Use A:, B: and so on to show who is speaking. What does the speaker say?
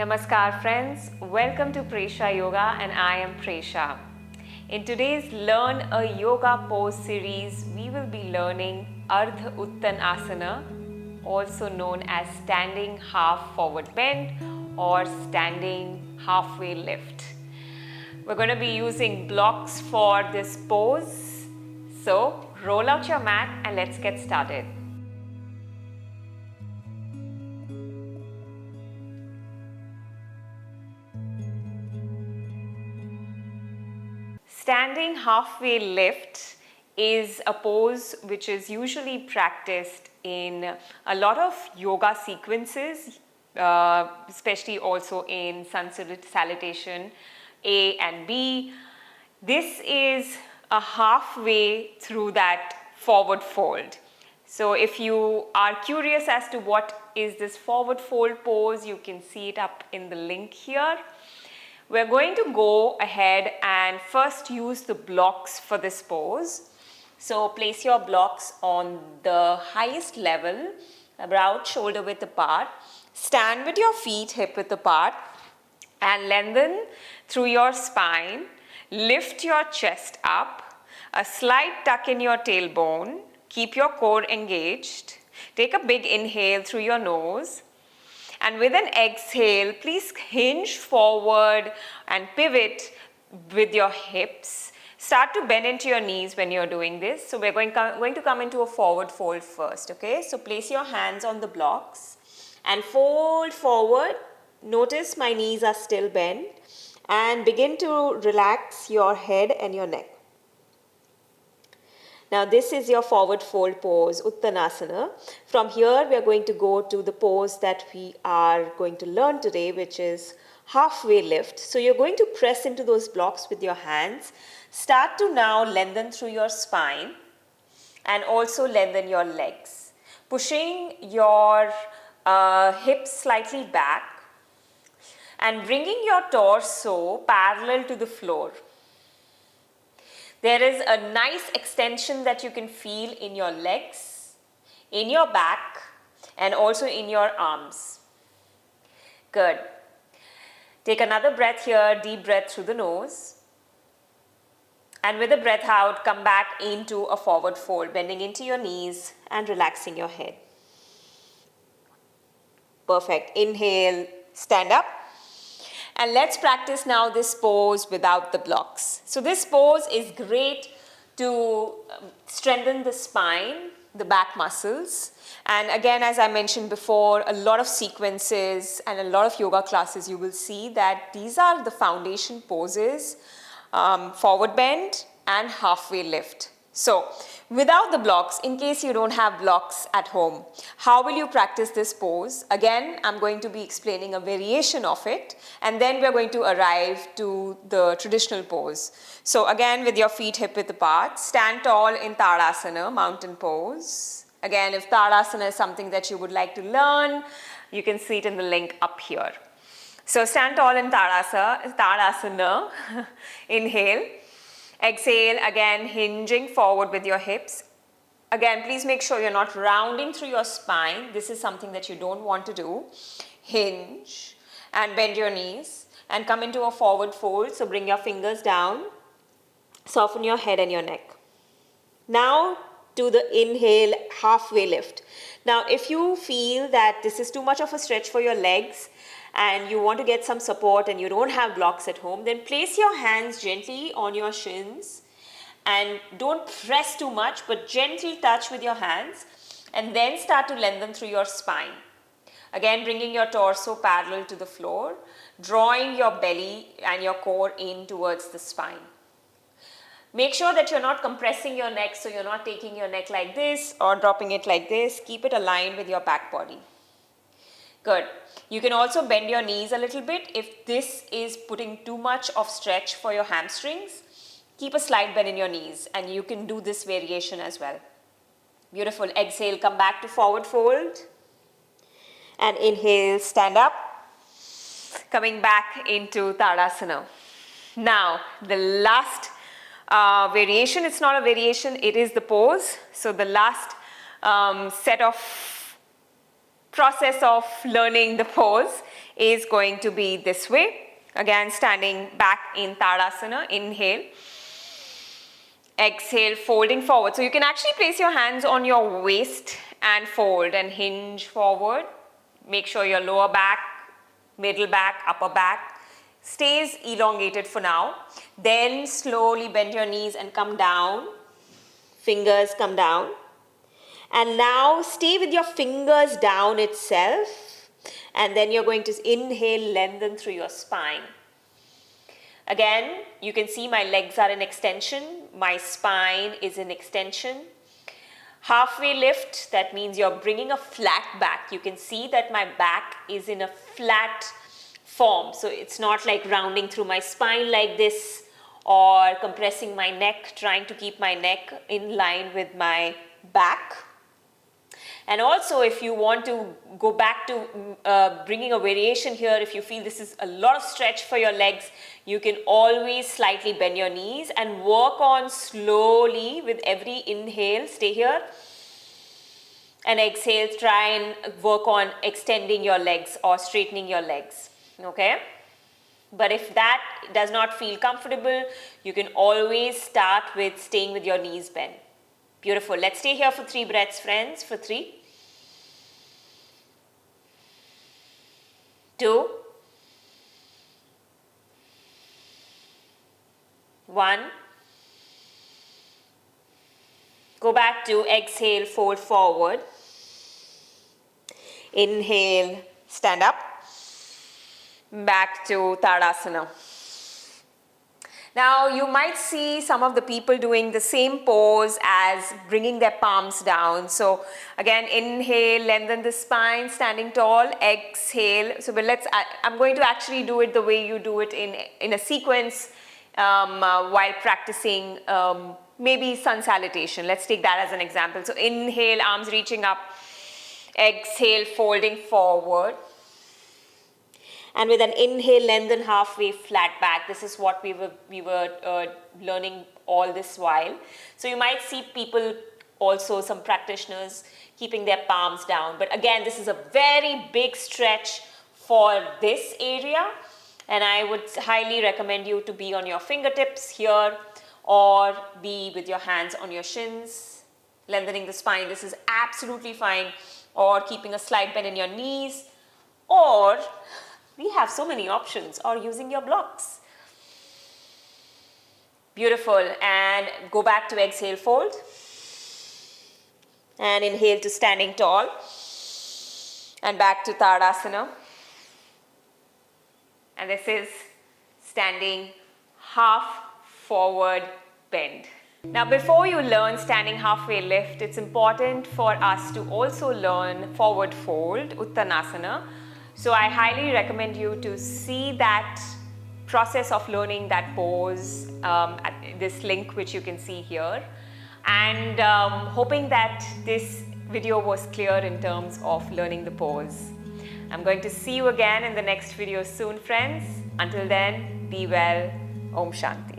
A: Namaskar friends, welcome to Presha Yoga and I am Presha. In today's Learn a Yoga Pose series, we will be learning Ardha Uttanasana, also known as standing half forward bend or standing halfway lift. We're going to be using blocks for this pose. So roll out your mat and let's get started. Standing halfway lift is a pose which is usually practiced in a lot of yoga sequences, especially also in sun salutation A and B. This is a halfway through that forward fold. So if you are curious as to what is this forward fold pose, you can see it up in the link here. We're going to go ahead and first use the blocks for this pose. So place your blocks on the highest level, about shoulder width apart. Stand with your feet hip width apart and lengthen through your spine. Lift your chest up, a slight tuck in your tailbone. Keep your core engaged. Take a big inhale through your nose. And with an exhale, please hinge forward and pivot with your hips. Start to bend into your knees when you're doing this. So we're going to come into a forward fold first, okay? So place your hands on the blocks and fold forward. Notice my knees are still bent and begin to relax your head and your neck. Now this is your forward fold pose, Uttanasana. From here we are going to go to the pose that we are going to learn today, which is halfway lift. So you're going to press into those blocks with your hands. Start to now lengthen through your spine and also lengthen your legs. Pushing your hips slightly back and bringing your torso parallel to the floor. There is a nice extension that you can feel in your legs, in your back, and also in your arms. Good. Take another breath here, deep breath through the nose. And with the breath out, come back into a forward fold, bending into your knees and relaxing your head. Perfect. Inhale, stand up. And let's practice now this pose without the blocks. So this pose is great to strengthen the spine, the back muscles. And again, as I mentioned before, a lot of sequences and a lot of yoga classes, you will see that these are the foundation poses, forward bend and halfway lift. So without the blocks, in case you don't have blocks at home, how will you practice this pose? Again, I'm going to be explaining a variation of it, and then we're going to arrive to the traditional pose. So again, with your feet hip width apart, stand tall in Tadasana, mountain pose. Again, if Tadasana is something that you would like to learn, you can see it in the link up here. So stand tall in Tadasana. Inhale. Exhale, again hinging forward with your hips. Again, please make sure you're not rounding through your spine. This is something that you don't want to do. Hinge and bend your knees and come into a forward fold. So bring your fingers down. Soften your head and your neck. Now to the inhale, halfway lift. Now if you feel that this is too much of a stretch for your legs, and you want to get some support and you don't have blocks at home, then place your hands gently on your shins and don't press too much, but gently touch with your hands and then start to lengthen through your spine. Again, bringing your torso parallel to the floor, drawing your belly and your core in towards the spine. Make sure that you're not compressing your neck, so you're not taking your neck like this or dropping it like this. Keep it aligned with your back body. Good. You can also bend your knees a little bit. If this is putting too much of stretch for your hamstrings, keep a slight bend in your knees and you can do this variation as well. Beautiful. Exhale, come back to forward fold. And inhale, stand up. Coming back into Tadasana. Now, the last variation, it's not a variation, it is the pose. So the last set of process of learning the pose is going to be this way. Again, standing back in Tadasana, inhale. Exhale, folding forward. So you can actually place your hands on your waist and fold and hinge forward. Make sure your lower back, middle back, upper back stays elongated for now. Then slowly bend your knees and come down. Fingers come down. And now stay with your fingers down itself. And then you're going to inhale, lengthen through your spine. Again, you can see my legs are in extension. My spine is in extension. Halfway lift, that means you're bringing a flat back. You can see that my back is in a flat form. So it's not like rounding through my spine like this or compressing my neck, trying to keep my neck in line with my back. And also, if you want to go back to bringing a variation here, if you feel this is a lot of stretch for your legs, you can always slightly bend your knees and work on slowly with every inhale. Stay here. And exhale, try and work on extending your legs or straightening your legs. Okay? But if that does not feel comfortable, you can always start with staying with your knees bent. Beautiful. Let's stay here for 3 breaths, friends. For 3, 2, 1. Go back to exhale, fold forward. Inhale, stand up. Back to Tadasana. Now you might see some of the people doing the same pose as bringing their palms down. So again, inhale, lengthen the spine, standing tall, exhale. So but I'm going to actually do it the way you do it in a sequence while practicing maybe sun salutation. Let's take that as an example. So inhale, arms reaching up, exhale, folding forward. And with an inhale, lengthen halfway, flat back. This is what we were learning all this while. So you might see people also, some practitioners, keeping their palms down. But again, this is a very big stretch for this area. And I would highly recommend you to be on your fingertips here or be with your hands on your shins, lengthening the spine. This is absolutely fine. Or keeping a slight bend in your knees. Or we have so many options, or using your blocks. Beautiful. And go back to exhale, fold. And inhale to standing tall. And back to Tadasana. And this is standing half forward bend. Now before you learn standing halfway lift, it's important for us to also learn forward fold, Uttanasana. So I highly recommend you to see that process of learning that pose at this link which you can see here, and hoping that this video was clear in terms of learning the pose. I'm going to see you again in the next video soon, friends. Until then, be well. Om Shanti.